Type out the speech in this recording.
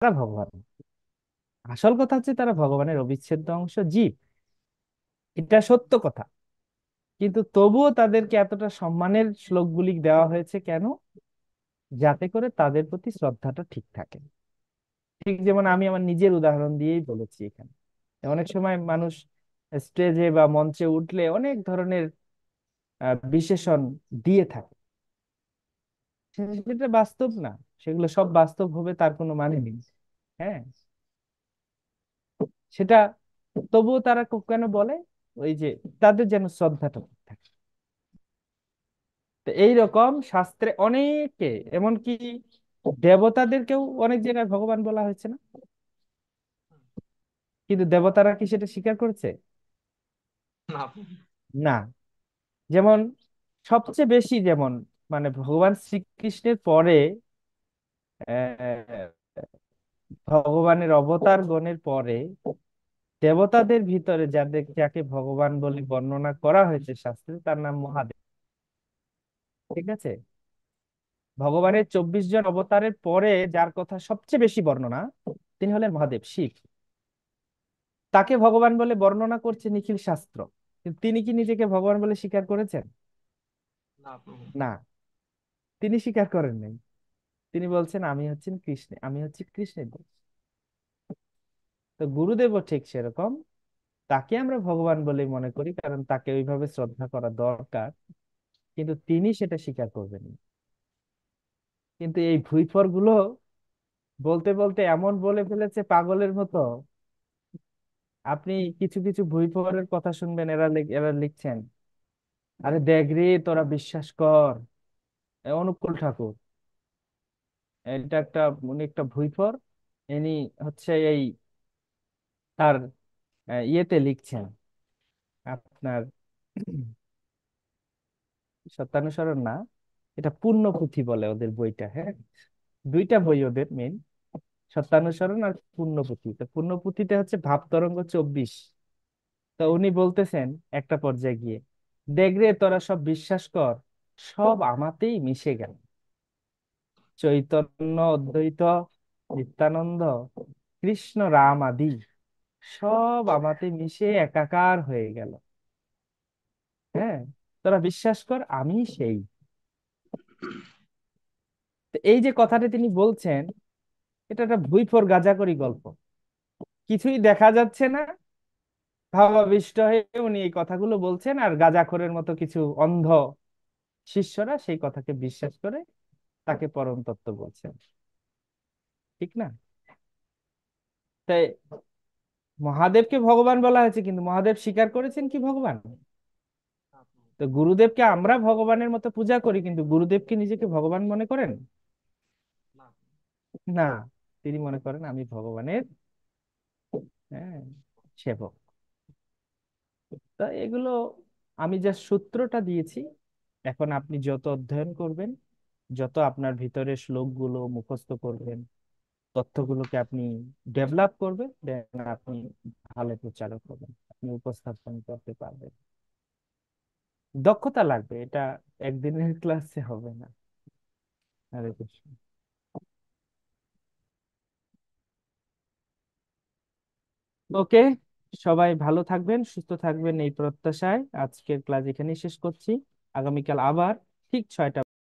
তারা ভগবান। আসল কথা হচ্ছে তারা ভগবানের অবিচ্ছেদ্য অংশ, জীব। এটা সত্য কথা। কিন্তু তবুও তাদেরকে এতটা সম্মানের শ্লোকগুলি দেওয়া হয়েছে কেন? যাতে করে তাদের প্রতি শ্রদ্ধাটা ঠিক থাকে। ঠিক যেমন আমি আমার নিজের উদাহরণ দিয়েই বলেছি এখানে। অনেক সময় মানুষ স্টেজে বা মঞ্চে উঠলে অনেক ধরনের বিশেষণ দিয়ে থাকে। সেটা বাস্তব না। সেগুলো সব বাস্তব হবে তার কোনো মানে নেই। হ্যাঁ, সেটা তবুও তারা কেন বলে? ওই যে তাদের যেন শ্রদ্ধাটা থাকে। তো এইরকম শাস্ত্রে অনেকে, এমনকি দেবতাদেরকেও অনেক জায়গায় ভগবান বলা হয়েছে না? কিন্তু দেবতারা কি সেটা স্বীকার করেছে? না। না। যেমন সবচেয়ে বেশি, যেমন মানে ভগবান শ্রীকৃষ্ণের পরে আহ, ভগবানের অবতার গণের পরে দেবতাদের ভিতরে যাকে ভগবান বলে বর্ণনা করা হয়েছে শাস্ত্রে, তার নাম মহাদেব। ঠিক আছে? ভগবানের 24 জন অবতারের পরে যার কথা সবচেয়ে বেশি বর্ণনা, তিনি হলেন মহাদেব, শিব। তাকে ভগবান বলে বর্ণনা করছে নিখিল শাস্ত্র। কিন্তু তিনি কি নিজেকে ভগবান বলে স্বীকার করেছেন? না প্রভু। না, তিনি স্বীকার করেন নাই। তিনি বলছেন আমি হচ্ছি কৃষ্ণের দাস। তো গুরুদেবও ঠিক সেরকম। তাকে আমরা ভগবান বলেই মনে করি, কারণ তাকে ওইভাবে শ্রদ্ধা করা দরকার। কিন্তু তিনি সেটা স্বীকার করবেন না। কিন্তু এই ভুইফর গুলো বলতে বলতে এমন বলে ফেলেছে পাগলের মতো। আপনি কিছু কিছু ভুইফরের কথা শুনবেন, এরা লিখছেন, আরে দেখ রে তোরা বিশ্বাস কর। অনুকূল ঠাকুর, এটা একটা, উনি একটা ভুইফর। ইনি হচ্ছে এই তার ইয়েতে লিখছেন আপনার সত্যানুসরণ না, এটা পুণ্যপুঁথি বলে ওদের বইটা। হ্যাঁ, দুইটা বই ওদের মেন, সত্যানুসরণ আর পুণ্যপুঁথি। তো পুণ্যপুঁথিটা হচ্ছে ভাবতরঙ্গ 24। তো উনি বলতেছেন একটা পর্যায়ে গিয়ে, দেখ রে তোরা সব বিশ্বাস কর, সব আমাতেই মিশে গেল। চৈতন্য, অদ্বৈত, নিত্যানন্দ, কৃষ্ণ, রাম আদি সব আমাতে মিশে একাকার হয়ে গেল। হ্যাঁ, তোরা বিশ্বাস কর আমি সেই। তো এই যে কথাটা তিনি বলছেন, এটা একটা ভুইফোর গাঁজাখড়ি গল্প। কিছুই দেখা যাচ্ছে না, ভাবাবিষ্ট হয়ে উনি এই কথাগুলো বলছেন, আর গাঁজাখোরের মতো কিছু অন্ধ শিষ্যরা সেই কথাকে বিশ্বাস করে তাকে পরম তত্ত্ব বলছেন। ঠিক না? তাই মহাদেবকে ভগবান বলা হয়েছে, কিন্তু মহাদেব স্বীকার করেছেন কি ভগবান? না প্রভু। তো গুরুদেবকে আমরা ভগবানের মতো পূজা করি, কিন্তু গুরুদেব কি নিজেকে ভগবান মনে করেন? না। না, তিনি মনে করেন আমি ভগবানের, হ্যাঁ, সেবক। তা এগুলো আমি যা সূত্রটা দিয়েছি, এখন আপনি যত অধ্যয়ন করবেন, যত আপনার ভিতরে শ্লোকগুলো মুখস্থ করবেন, তথ্যগুলোকে আপনি ডেভেলপ করবেন, দেন আপনি ভালো প্রচারক হবেন, আপনি উপস্থাপন করতে পারবেন। দক্ষতা লাগবে, এটা একদিনের ক্লাসে হবে না। হরে কৃষ্ণ। ওকে, সবাই ভালো থাকবেন, সুস্থ থাকবেন এই প্রত্যাশায় আজকের ক্লাস এখানেই শেষ করছি। আগামীকাল আবার ঠিক 6টা